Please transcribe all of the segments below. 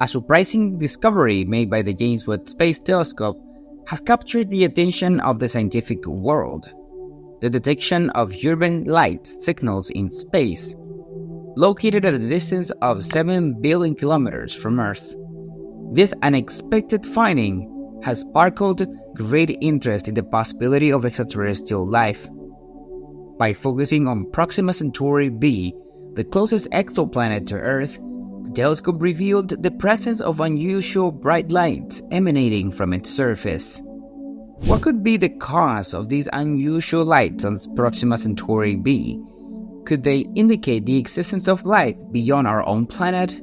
A surprising discovery made by the James Webb Space Telescope has captured the attention of the scientific world: the detection of urban light signals in space, located at a distance of 7 billion kilometers from Earth. This unexpected finding has sparked great interest in the possibility of extraterrestrial life. By focusing on Proxima Centauri b, the closest exoplanet to Earth, the telescope revealed the presence of unusual bright lights emanating from its surface. What could be the cause of these unusual lights on Proxima Centauri b? Could they indicate the existence of life beyond our own planet?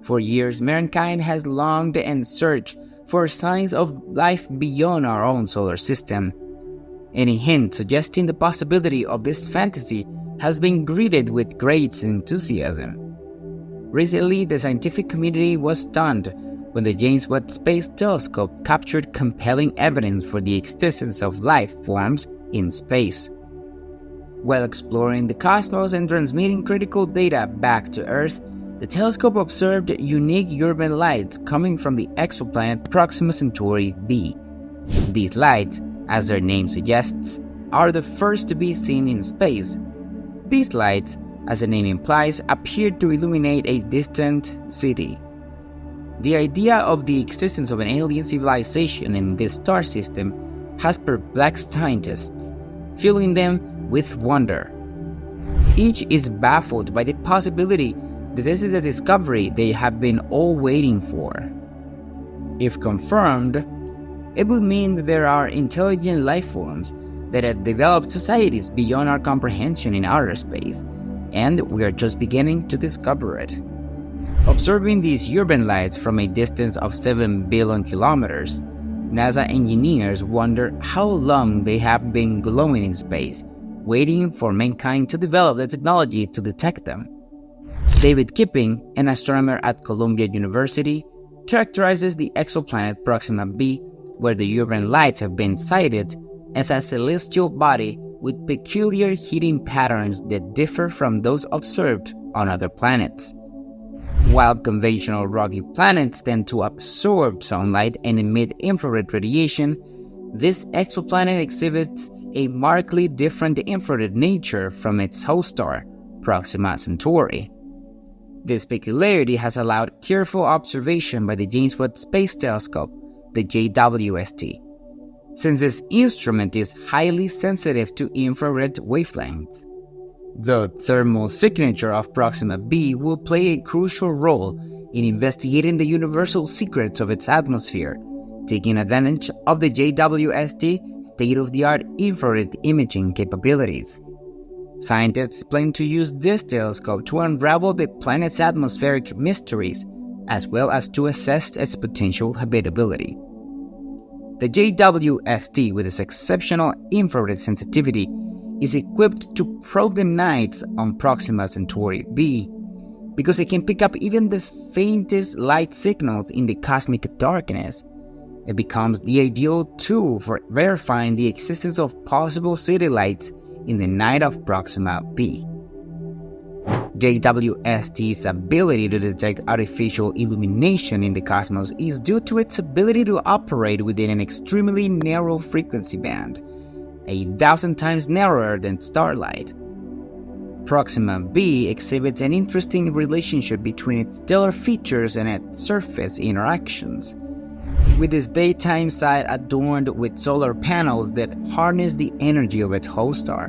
For years, mankind has longed and searched for signs of life beyond our own solar system. Any hint suggesting the possibility of this fantasy has been greeted with great enthusiasm. Recently, the scientific community was stunned when the James Webb Space Telescope captured compelling evidence for the existence of life forms in space. While exploring the cosmos and transmitting critical data back to Earth, the telescope observed unique urban lights coming from the exoplanet Proxima Centauri b. These lights, as their name suggests, are the first to be seen in space. These lights, as the name implies, appear to illuminate a distant city. The idea of the existence of an alien civilization in this star system has perplexed scientists, filling them with wonder. Each is baffled by the possibility that this is a discovery they have been all waiting for. If confirmed, it would mean that there are intelligent life forms that have developed societies beyond our comprehension in outer space, and we are just beginning to discover it. Observing these urban lights from a distance of 7 billion kilometers, NASA engineers wonder how long they have been glowing in space, waiting for mankind to develop the technology to detect them. David Kipping, an astronomer at Columbia University, characterizes the exoplanet Proxima b, where the urban lights have been sighted, as a celestial body with peculiar heating patterns that differ from those observed on other planets. While conventional rocky planets tend to absorb sunlight and emit infrared radiation, this exoplanet exhibits a markedly different infrared nature from its host star, Proxima Centauri. This peculiarity has allowed careful observation by the James Webb Space Telescope, the JWST, since this instrument is highly sensitive to infrared wavelengths. The thermal signature of Proxima b will play a crucial role in investigating the universal secrets of its atmosphere, taking advantage of the JWST state-of-the-art infrared imaging capabilities. Scientists plan to use this telescope to unravel the planet's atmospheric mysteries, as well as to assess its potential habitability. The JWST, with its exceptional infrared sensitivity, is equipped to probe the nights on Proxima Centauri b because it can pick up even the faintest light signals in the cosmic darkness. It becomes the ideal tool for verifying the existence of possible city lights in the night of Proxima b. JWST's ability to detect artificial illumination in the cosmos is due to its ability to operate within an extremely narrow frequency band, 1,000 times narrower than starlight. Proxima b exhibits an interesting relationship between its stellar features and its surface interactions, with its daytime side adorned with solar panels that harness the energy of its host star,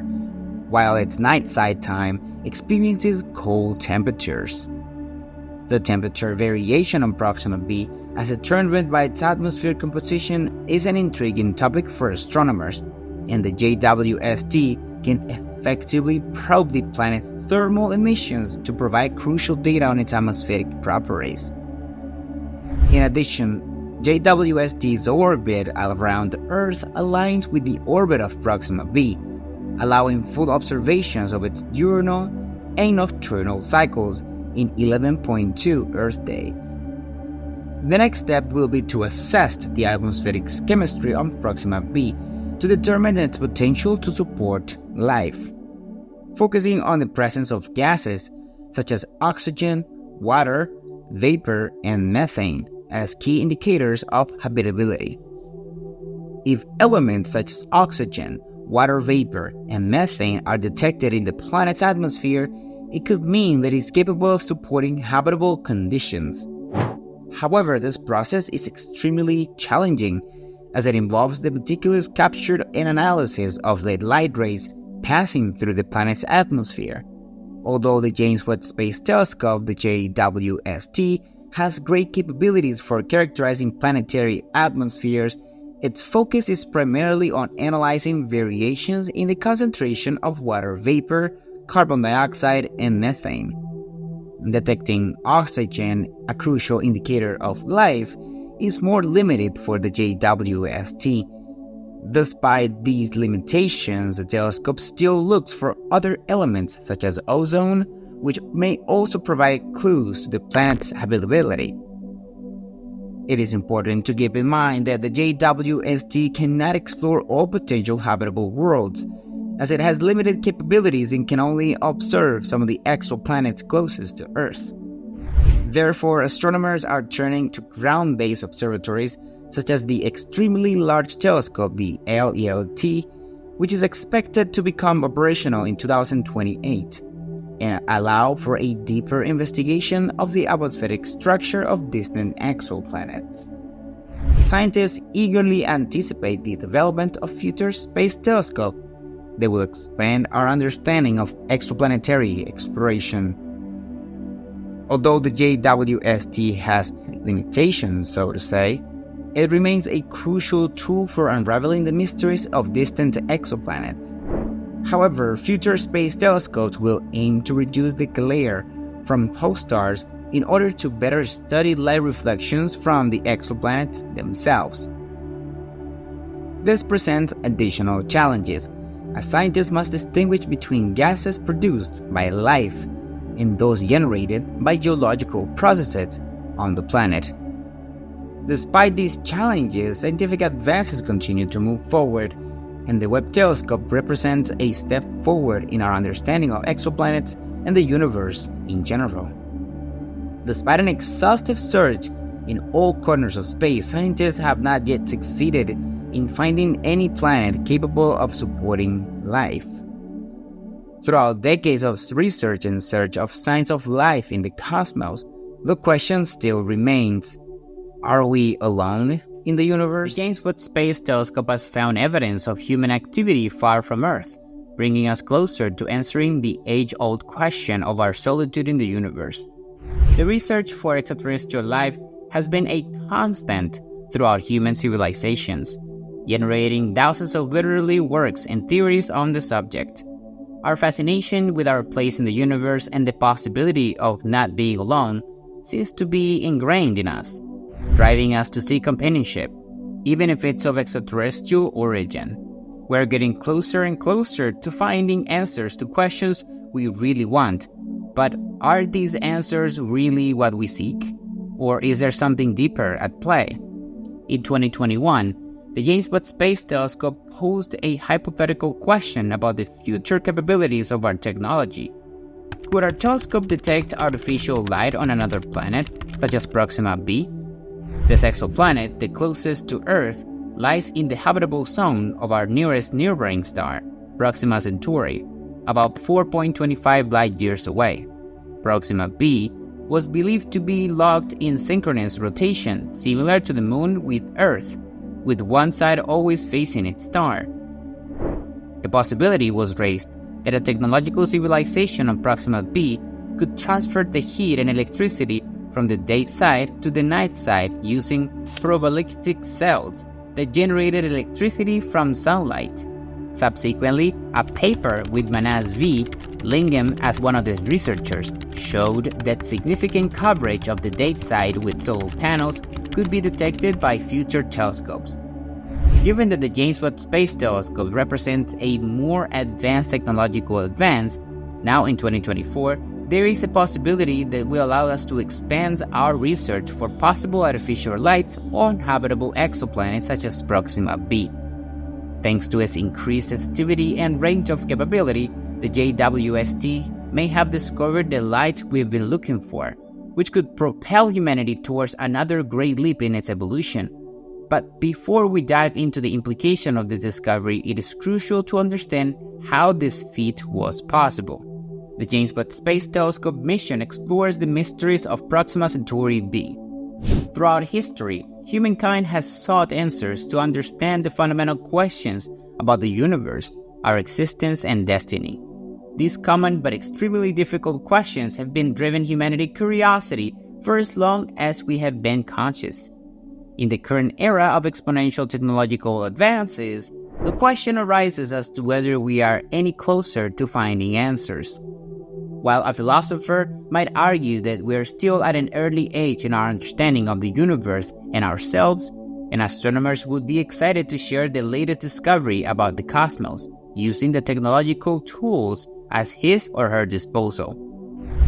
while its night side time experiences cold temperatures. The temperature variation on Proxima b, as determined by its atmosphere composition, is an intriguing topic for astronomers, and the JWST can effectively probe the planet's thermal emissions to provide crucial data on its atmospheric properties. In addition, JWST's orbit around Earth aligns with the orbit of Proxima b, allowing full observations of its diurnal and nocturnal cycles in 11.2 Earth days. The next step will be to assess the atmospheric chemistry on Proxima b to determine its potential to support life, focusing on the presence of gases such as oxygen, water, vapor, and methane as key indicators of habitability. If elements such as oxygen, water vapor, and methane are detected in the planet's atmosphere, it could mean that it's capable of supporting habitable conditions. However, this process is extremely challenging as it involves the meticulous capture and analysis of the light rays passing through the planet's atmosphere. Although the James Webb Space Telescope, the JWST, has great capabilities for characterizing planetary atmospheres, its focus is primarily on analyzing variations in the concentration of water vapor, carbon dioxide, and methane. Detecting oxygen, a crucial indicator of life, is more limited for the JWST. Despite these limitations, the telescope still looks for other elements such as ozone, which may also provide clues to the planet's habitability. It is important to keep in mind that the JWST cannot explore all potential habitable worlds, as it has limited capabilities and can only observe some of the exoplanets closest to Earth. Therefore, astronomers are turning to ground-based observatories such as the Extremely Large Telescope, the LELT, which is expected to become operational in 2028 and allow for a deeper investigation of the atmospheric structure of distant exoplanets. Scientists eagerly anticipate the development of future space telescopes that will expand our understanding of exoplanetary exploration. Although the JWST has limitations, so to say, it remains a crucial tool for unraveling the mysteries of distant exoplanets. However, future space telescopes will aim to reduce the glare from host stars in order to better study light reflections from the exoplanets themselves. This presents additional challenges, as scientists must distinguish between gases produced by life and those generated by geological processes on the planet. Despite these challenges, scientific advances continue to move forward, and the Webb Telescope represents a step forward in our understanding of exoplanets and the universe in general. Despite an exhaustive search in all corners of space, scientists have not yet succeeded in finding any planet capable of supporting life. Throughout decades of research and search of signs of life in the cosmos, the question still remains: are we alone in the universe? The James Webb Space Telescope has found evidence of human activity far from Earth, bringing us closer to answering the age-old question of our solitude in the universe. The research for extraterrestrial life has been a constant throughout human civilizations, generating thousands of literary works and theories on the subject. Our fascination with our place in the universe and the possibility of not being alone seems to be ingrained in us, driving us to seek companionship, even if it's of extraterrestrial origin. We're getting closer and closer to finding answers to questions we really want. But are these answers really what we seek? Or is there something deeper at play? In 2021, the James Webb Space Telescope posed a hypothetical question about the future capabilities of our technology. Could our telescope detect artificial light on another planet, such as Proxima b? This exoplanet, the closest to Earth, lies in the habitable zone of our nearest neighboring star, Proxima Centauri, about 4.25 light-years away. Proxima b was believed to be locked in synchronous rotation, similar to the Moon with Earth, with one side always facing its star. A possibility was raised that a technological civilization on Proxima b could transfer the heat and electricity from the day side to the night side using probalictic cells that generated electricity from sunlight. Subsequently, a paper with Manas V. Lingam as one of the researchers showed that significant coverage of the day side with solar panels could be detected by future telescopes. Given that the James Webb Space Telescope represents a more advanced technological advance, now in 2024, there is a possibility that will allow us to expand our research for possible artificial lights on habitable exoplanets such as Proxima b. Thanks to its increased sensitivity and range of capability, the JWST may have discovered the light we've been looking for, which could propel humanity towards another great leap in its evolution. But before we dive into the implication of this discovery, it is crucial to understand how this feat was possible. The James Webb Space Telescope mission explores the mysteries of Proxima Centauri b. Throughout history, humankind has sought answers to understand the fundamental questions about the universe, our existence, and destiny. These common but extremely difficult questions have been driven humanity's curiosity for as long as we have been conscious. In the current era of exponential technological advances, the question arises as to whether we are any closer to finding answers. While a philosopher might argue that we are still at an early age in our understanding of the universe and ourselves, and astronomers would be excited to share the latest discovery about the cosmos, using the technological tools at his or her disposal.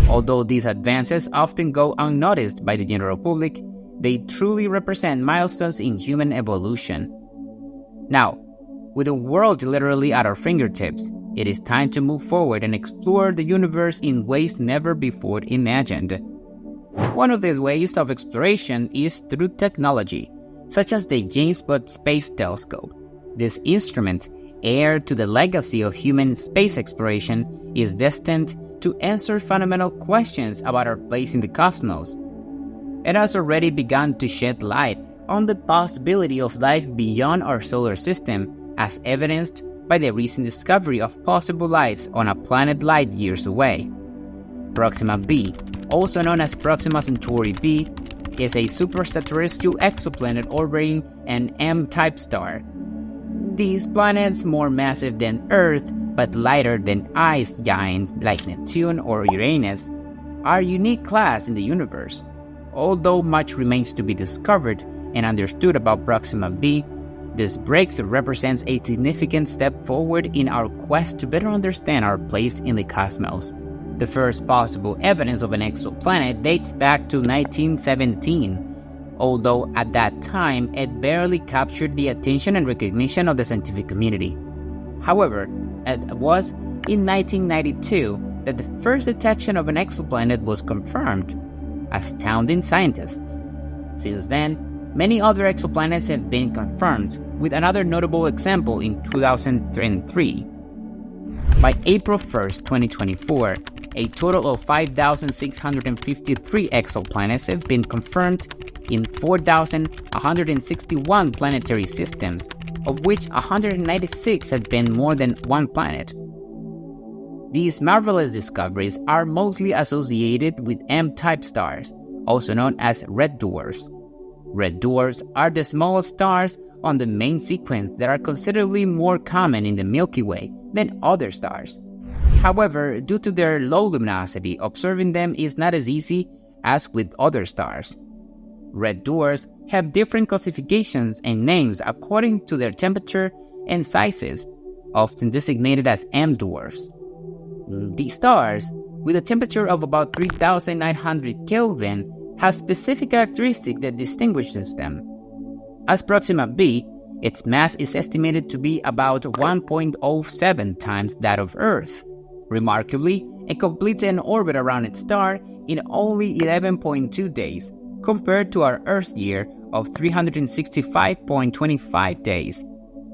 Although these advances often go unnoticed by the general public, they truly represent milestones in human evolution. Now, with the world literally at our fingertips, it is time to move forward and explore the universe in ways never before imagined. One of the ways of exploration is through technology, such as the James Webb Space Telescope. This instrument, heir to the legacy of human space exploration, is destined to answer fundamental questions about our place in the cosmos. It has already begun to shed light on the possibility of life beyond our solar system, as evidenced by the recent discovery of possible lives on a planet light years away. Proxima b, also known as Proxima Centauri b, is a superterrestrial exoplanet orbiting an M-type star. These planets, more massive than Earth but lighter than ice giants like Neptune or Uranus, are a unique class in the universe. Although much remains to be discovered and understood about Proxima b, this breakthrough represents a significant step forward in our quest to better understand our place in the cosmos. The first possible evidence of an exoplanet dates back to 1917, although at that time it barely captured the attention and recognition of the scientific community. However, it was in 1992 that the first detection of an exoplanet was confirmed, astounding scientists. Since then, many other exoplanets have been confirmed, with another notable example in 2003. By April 1st, 2024, a total of 5,653 exoplanets have been confirmed in 4,161 planetary systems, of which 196 have been more than one planet. These marvelous discoveries are mostly associated with M-type stars, also known as red dwarfs. Red dwarfs are the small stars on the main sequence that are considerably more common in the Milky Way than other stars. However, due to their low luminosity, observing them is not as easy as with other stars. Red dwarfs have different classifications and names according to their temperature and sizes, often designated as M dwarfs. These stars, with a temperature of about 3,900 Kelvin, have specific characteristics that distinguishes them. As Proxima b, its mass is estimated to be about 1.07 times that of Earth. Remarkably, it completes an orbit around its star in only 11.2 days, compared to our Earth year of 365.25 days.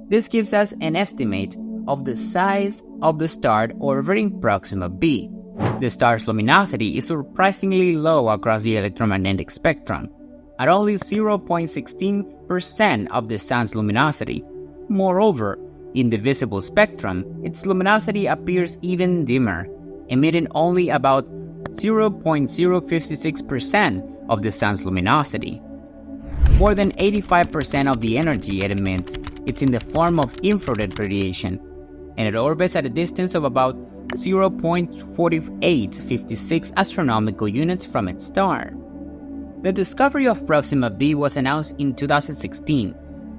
This gives us an estimate of the size of the star orbiting Proxima b. The star's luminosity is surprisingly low across the electromagnetic spectrum, at only 0.16% of the sun's luminosity. Moreover, in the visible spectrum, its luminosity appears even dimmer, emitting only about 0.056% of the sun's luminosity. More than 85% of the energy it emits is in the form of infrared radiation, and it orbits at a distance of about 0.4856 astronomical units from its star. The discovery of Proxima b was announced in 2016,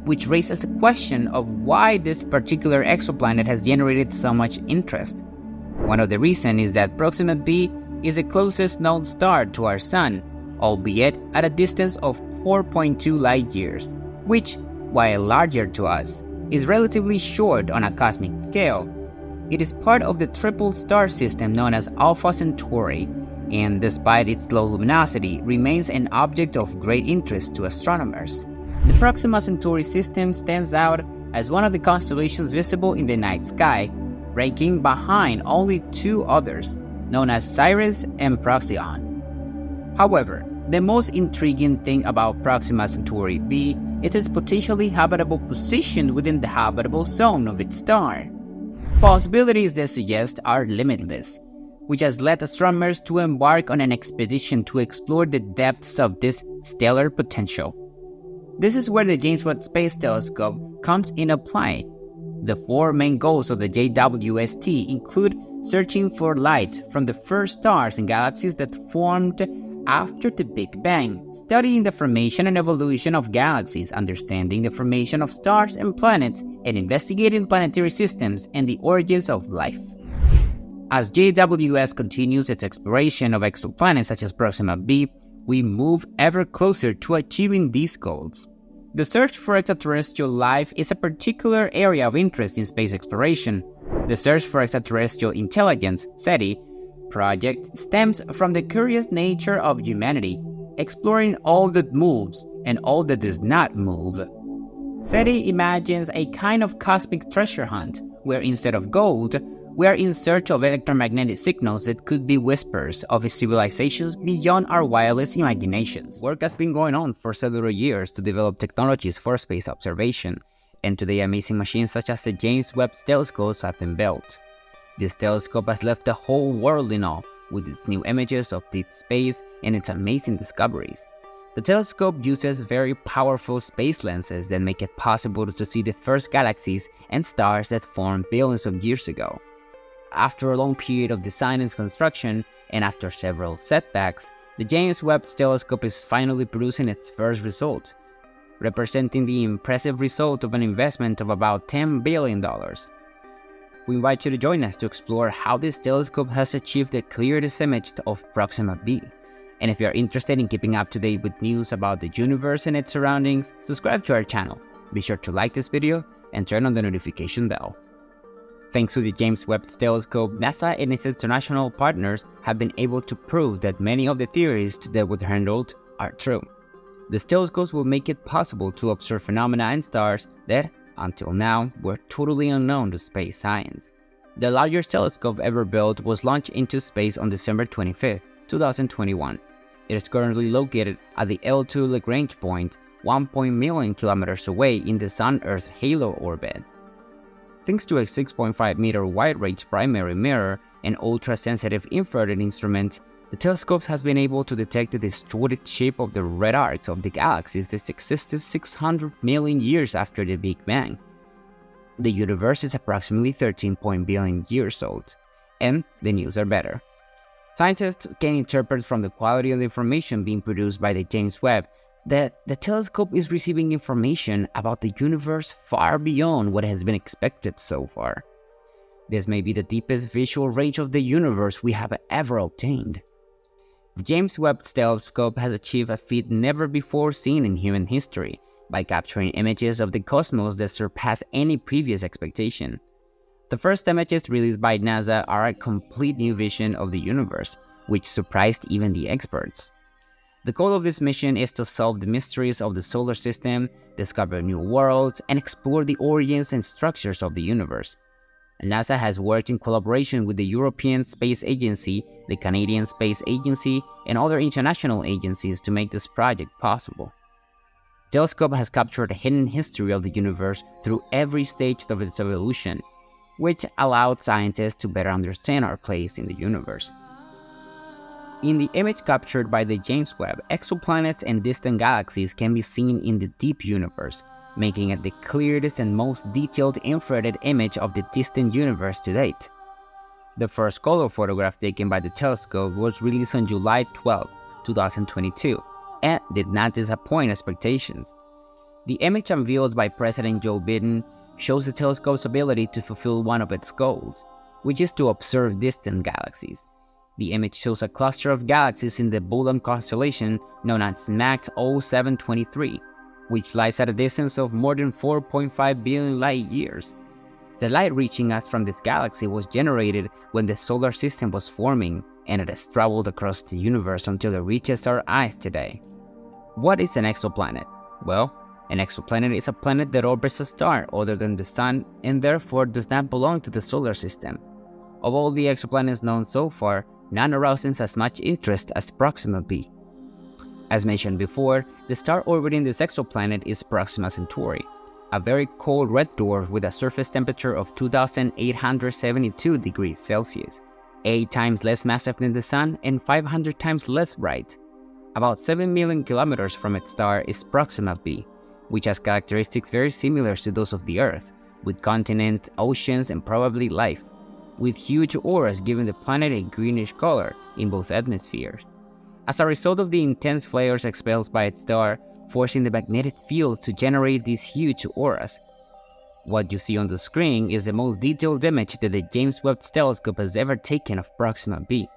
which raises the question of why this particular exoplanet has generated so much interest. One of the reasons is that Proxima b is the closest known star to our Sun, albeit at a distance of 4.2 light years, which, while larger to us, is relatively short on a cosmic scale. It is part of the triple star system known as Alpha Centauri, and despite its low luminosity, remains an object of great interest to astronomers. The Proxima Centauri system stands out as one of the constellations visible in the night sky, ranking behind only two others, known as Sirius and Procyon. However, the most intriguing thing about Proxima Centauri b is its potentially habitable position within the habitable zone of its star. Possibilities they suggest are limitless, which has led astronomers to embark on an expedition to explore the depths of this stellar potential. This is where the James Webb Space Telescope comes into play. The four main goals of the JWST include searching for light from the first stars and galaxies that formed after the Big Bang, studying the formation and evolution of galaxies, understanding the formation of stars and planets, and investigating planetary systems and the origins of life. As JWS continues its exploration of exoplanets such as Proxima b, we move ever closer to achieving these goals. The search for extraterrestrial life is a particular area of interest in space exploration. The Search for Extraterrestrial Intelligence (SETI) project stems from the curious nature of humanity, exploring all that moves and all that does not move. SETI imagines a kind of cosmic treasure hunt, where instead of gold, we are in search of electromagnetic signals that could be whispers of civilizations beyond our wildest imaginations. Work has been going on for several years to develop technologies for space observation, and today amazing machines such as the James Webb Telescope have been built. This telescope has left the whole world in awe with its new images of deep space and its amazing discoveries. The telescope uses very powerful space lenses that make it possible to see the first galaxies and stars that formed billions of years ago. After a long period of design and construction, and after several setbacks, the James Webb Telescope is finally producing its first result, representing the impressive result of an investment of about $10 billion. We invite you to join us to explore how this telescope has achieved the clearest image of Proxima b. And if you are interested in keeping up to date with news about the universe and its surroundings, subscribe to our channel. Be sure to like this video and turn on the notification bell. Thanks to the James Webb Telescope, NASA and its international partners have been able to prove that many of the theories that were handled are true. These telescopes will make it possible to observe phenomena in stars that, until now, were totally unknown to space science. The largest telescope ever built was launched into space on December 25, 2021. It is currently located at the L2 Lagrange point, 1 million kilometers away in the Sun-Earth halo orbit. Thanks to a 6.5-meter wide-range primary mirror and ultra-sensitive infrared instrument, the telescope has been able to detect the distorted shape of the red arcs of the galaxies that existed 600 million years after the Big Bang. The universe is approximately 13 billion years old, and the news are better. Scientists can interpret from the quality of the information being produced by the James Webb that the telescope is receiving information about the universe far beyond what has been expected so far. This may be the deepest visual range of the universe we have ever obtained. The James Webb Telescope has achieved a feat never before seen in human history by capturing images of the cosmos that surpass any previous expectation. The first images released by NASA are a complete new vision of the universe, which surprised even the experts. The goal of this mission is to solve the mysteries of the solar system, discover new worlds, and explore the origins and structures of the universe. NASA has worked in collaboration with the European Space Agency, the Canadian Space Agency, and other international agencies to make this project possible. The telescope has captured a hidden history of the universe through every stage of its evolution, which allowed scientists to better understand our place in the universe. In the image captured by the James Webb, exoplanets and distant galaxies can be seen in the deep universe, making it the clearest and most detailed infrared image of the distant universe to date. The first color photograph taken by the telescope was released on July 12, 2022, and did not disappoint expectations. The image unveiled by President Joe Biden shows the telescope's ability to fulfill one of its goals, which is to observe distant galaxies. The image shows a cluster of galaxies in the Bulan constellation known as MAX 0723, which lies at a distance of more than 4.5 billion light-years. The light reaching us from this galaxy was generated when the solar system was forming, and it has traveled across the universe until it reaches our eyes today. What is an exoplanet? Well, an exoplanet is a planet that orbits a star other than the Sun and therefore does not belong to the solar system. Of all the exoplanets known so far, none arouses as much interest as Proxima b. As mentioned before, the star orbiting this exoplanet is Proxima Centauri, a very cold red dwarf with a surface temperature of 2,872 degrees Celsius, 8 times less massive than the Sun and 500 times less bright. About 7 million kilometers from its star is Proxima b, which has characteristics very similar to those of the Earth, with continents, oceans, and probably life, with huge auras giving the planet a greenish color in both atmospheres. As a result of the intense flares expelled by its star, forcing the magnetic field to generate these huge auras. What you see on the screen is the most detailed image that the James Webb Telescope has ever taken of Proxima b.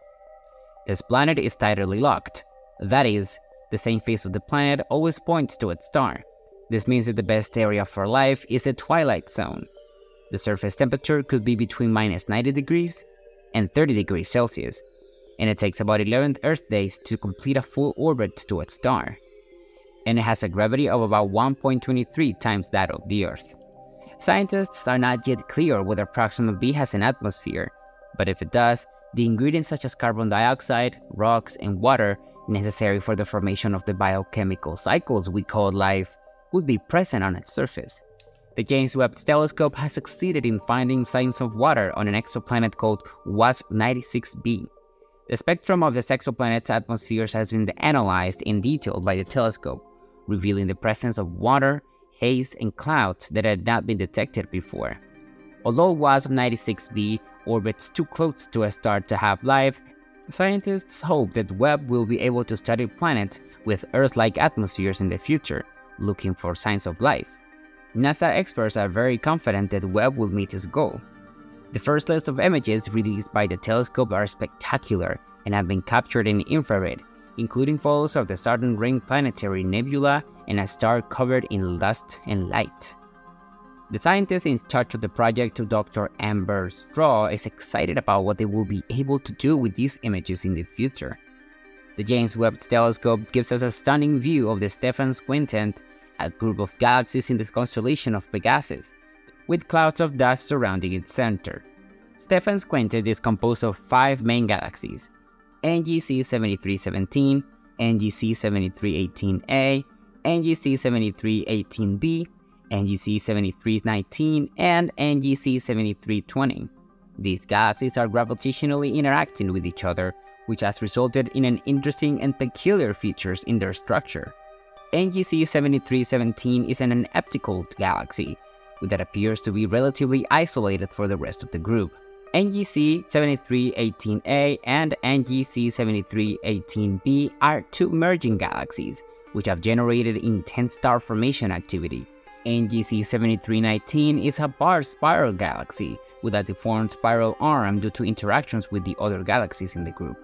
This planet is tidally locked. That is, the same face of the planet always points to its star. This means that the best area for life is the twilight zone. The surface temperature could be between minus 90 degrees and 30 degrees Celsius, and it takes about 11 Earth days to complete a full orbit to its star. And it has a gravity of about 1.23 times that of the Earth. Scientists are not yet clear whether Proxima b has an atmosphere, but if it does, the ingredients such as carbon dioxide, rocks, and water necessary for the formation of the biochemical cycles we call life would be present on its surface. The James Webb Telescope has succeeded in finding signs of water on an exoplanet called WASP-96b. The spectrum of this exoplanet's atmospheres has been analyzed in detail by the telescope, revealing the presence of water, haze, and clouds that had not been detected before. Although WASP-96b orbits too close to a star to have life, scientists hope that Webb will be able to study planets with Earth-like atmospheres in the future, looking for signs of life. NASA experts are very confident that Webb will meet its goal. The first list of images released by the telescope are spectacular and have been captured in infrared, including photos of the Southern Ring planetary nebula and a star covered in dust and light. The scientist in charge of the project, Dr. Amber Straw, is excited about what they will be able to do with these images in the future. The James Webb Telescope gives us a stunning view of the Stephan's Quintet, a group of galaxies in the constellation of Pegasus, with clouds of dust surrounding its center. Stephan's Quintet is composed of 5 main galaxies: NGC 7317, NGC 7318A, NGC 7318b, NGC 7319, and NGC 7320. These galaxies are gravitationally interacting with each other, which has resulted in an interesting and peculiar features in their structure. NGC 7317 is an elliptical galaxy that appears to be relatively isolated for the rest of the group. NGC 7318A and NGC 7318b are 2 merging galaxies, which have generated intense star formation activity. NGC 7319 is a bar spiral galaxy with a deformed spiral arm due to interactions with the other galaxies in the group.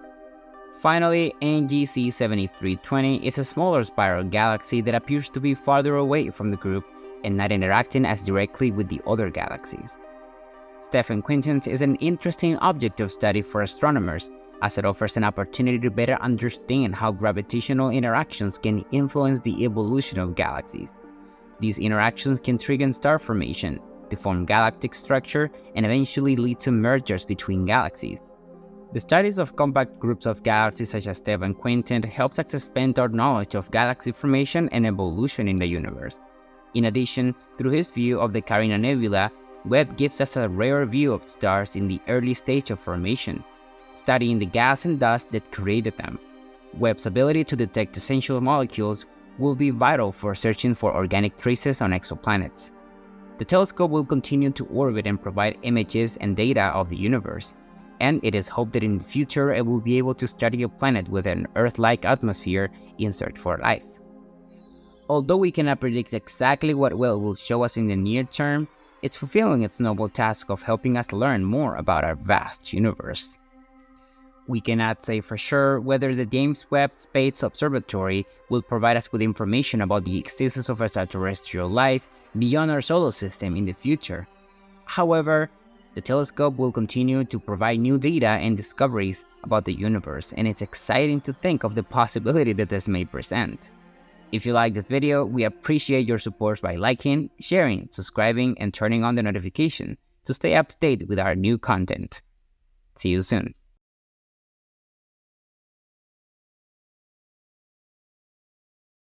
Finally, NGC 7320 is a smaller spiral galaxy that appears to be farther away from the group and not interacting as directly with the other galaxies. Stephan Quintet is an interesting object of study for astronomers, as it offers an opportunity to better understand how gravitational interactions can influence the evolution of galaxies. These interactions can trigger star formation, deform galactic structure, and eventually lead to mergers between galaxies. The studies of compact groups of galaxies such as Stephan Quintet helps us expand our knowledge of galaxy formation and evolution in the universe. In addition, through his view of the Carina Nebula, Webb gives us a rare view of stars in the early stage of formation, studying the gas and dust that created them. Webb's ability to detect essential molecules will be vital for searching for organic traces on exoplanets. The telescope will continue to orbit and provide images and data of the universe, and it is hoped that in the future it will be able to study a planet with an Earth-like atmosphere in search for life. Although we cannot predict exactly what Webb will show us in the near term, it's fulfilling its noble task of helping us learn more about our vast universe. We cannot say for sure whether the James Webb Space Observatory will provide us with information about the existence of extraterrestrial life beyond our solar system in the future. However, The telescope will continue to provide new data and discoveries about the universe, and it's exciting to think of the possibility that this may present. If you like this video, we appreciate your support by liking, sharing, subscribing, and turning on the notification to stay up to date with our new content. See you soon.